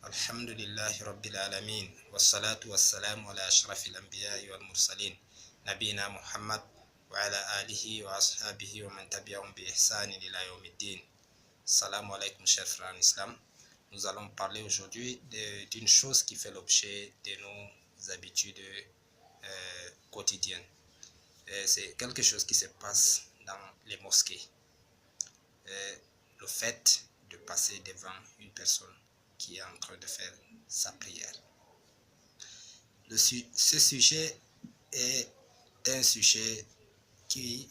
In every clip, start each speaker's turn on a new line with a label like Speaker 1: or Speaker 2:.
Speaker 1: Alhamdulillahi Rabbil Alamin. Wassalatu wassalamu ala ashrafil anbiya'i wal mursalin. Nabina Muhammad wa ala alihi wa ashabihi wa man tabi'ahum bi ihsanin ila yawmiddin. Salam alaikum chers frères en islam. Nous allons parler aujourd'hui d'une chose qui fait l'objet de nos habitudes quotidiennes. C'est quelque chose qui se passe dans les mosquées. Le fait de passer devant une personne qui est en train de faire sa prière. Ce sujet est un sujet qui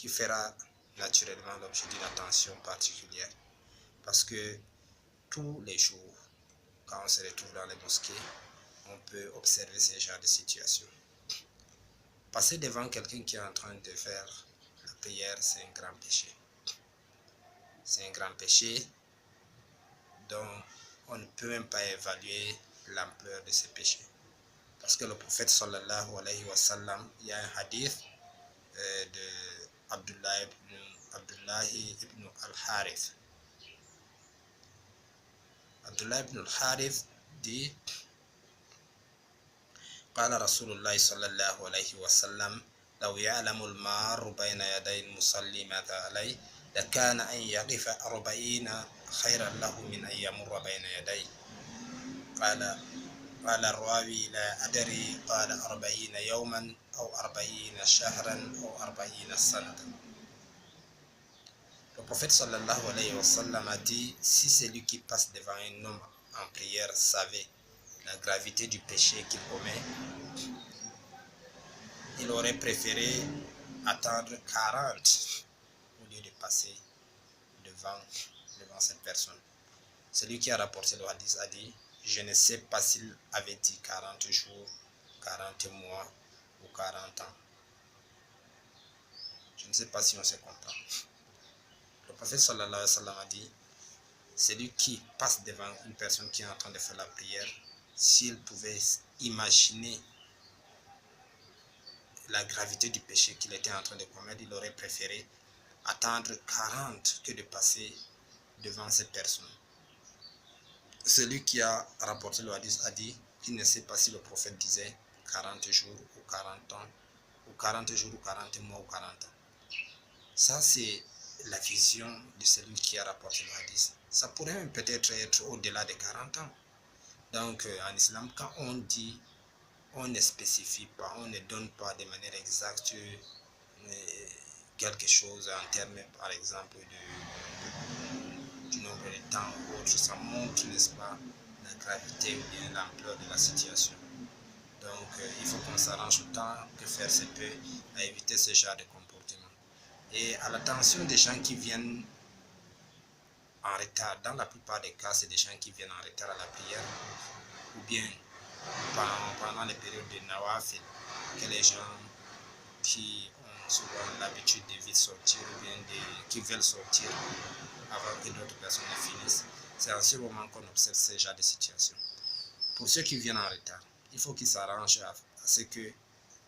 Speaker 1: fera naturellement l'objet d'une attention particulière. Parce que tous les jours, quand on se retrouve dans les mosquées, on peut observer ce genre de situation. Passer devant quelqu'un qui est en train de faire la prière, c'est un grand péché. C'est un grand péché dont on ne peut même pas évaluer l'ampleur de ce péché. Parce que le prophète sallallahu alayhi wa sallam, il y a un hadith de Abdullah ibn al-Harith. Abdullah ibn al-Harith dit قال رسول الله صلى الله عليه وسلم لو يعلم المار بين يدي المصلي ماذا عليه لكان أن يقف 40 خيرا له من أن يمر بين يديه. قال الراوي لا أدري قال 40 يوما أو 40 شهرا أو 40 سنة. Le prophète sallallahu alayhi wa sallam a dit, si celui qui passe devant un homme en prière savait la gravité du péché qu'il commet, il aurait préféré attendre 40 au lieu de passer devant cette personne. Celui qui a rapporté le hadith a dit, je ne sais pas s'il avait dit 40 jours, 40 mois ou 40 ans. Je ne sais pas si on se comprend. Le prophète sallallahu alayhi wa sallam a dit, celui qui passe devant une personne qui est en train de faire la prière, s'il pouvait imaginer la gravité du péché qu'il était en train de commettre, il aurait préféré attendre 40 que de passer devant cette personne. Celui qui a rapporté le hadith a dit qu'il ne sait pas si le prophète disait 40 jours ou 40 ans, ou 40 jours ou 40 mois ou 40 ans. Ça, c'est la vision de celui qui a rapporté le hadith. Ça pourrait même peut-être être au-delà de 40 ans. Donc, en islam, quand on dit, on ne spécifie pas, on ne donne pas de manière exacte quelque chose en termes, par exemple, du nombre de temps ou autre. Ça montre, n'est-ce pas, la gravité ou bien l'ampleur de la situation. Donc, il faut qu'on s'arrange autant que faire se peut à éviter ce genre de comportement. Et à l'attention des gens qui viennent en retard, dans la plupart des cas, c'est des gens qui viennent en retard à la prière, ou bien pendant les périodes de nawafil, que les gens qui ont souvent l'habitude de vite sortir, ou bien qui veulent sortir avant que d'autres personnes ne finissent. C'est en ce moment qu'on observe ce genre de situation. Pour ceux qui viennent en retard, il faut qu'ils s'arrangent à ce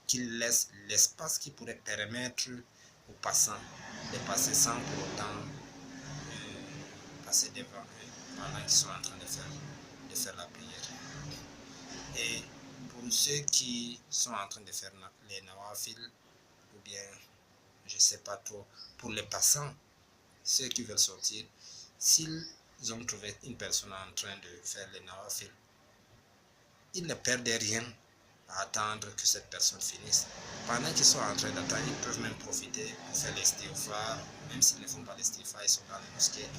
Speaker 1: qu'ils laissent l'espace qui pourrait permettre aux passants de passer sans pour autant passer devant eux pendant qu'ils sont en train de faire la prière. Et pour ceux qui sont en train de faire les nawafil, ou bien, je ne sais pas trop, pour les passants, ceux qui veulent sortir, s'ils ont trouvé une personne en train de faire les nawafil, ils ne perdent rien à attendre que cette personne finisse. Pendant qu'ils sont en train d'attendre, ils peuvent même profiter pour faire l'istighfar. Même s'ils ne font pas l'istighfar, ils sont dans les mosquées,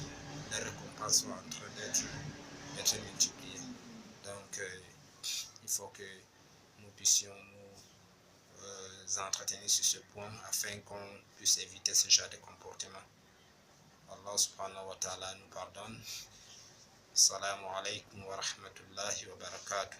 Speaker 1: les récompenses sont en train d'être multipliées. Donc, il faut que nous puissions nous entretenir sur ce point afin qu'on puisse éviter ce genre de comportement. Allah subhanahu wa ta'ala nous pardonne. Assalamu alaikum wa rahmatullahi wa barakatuh.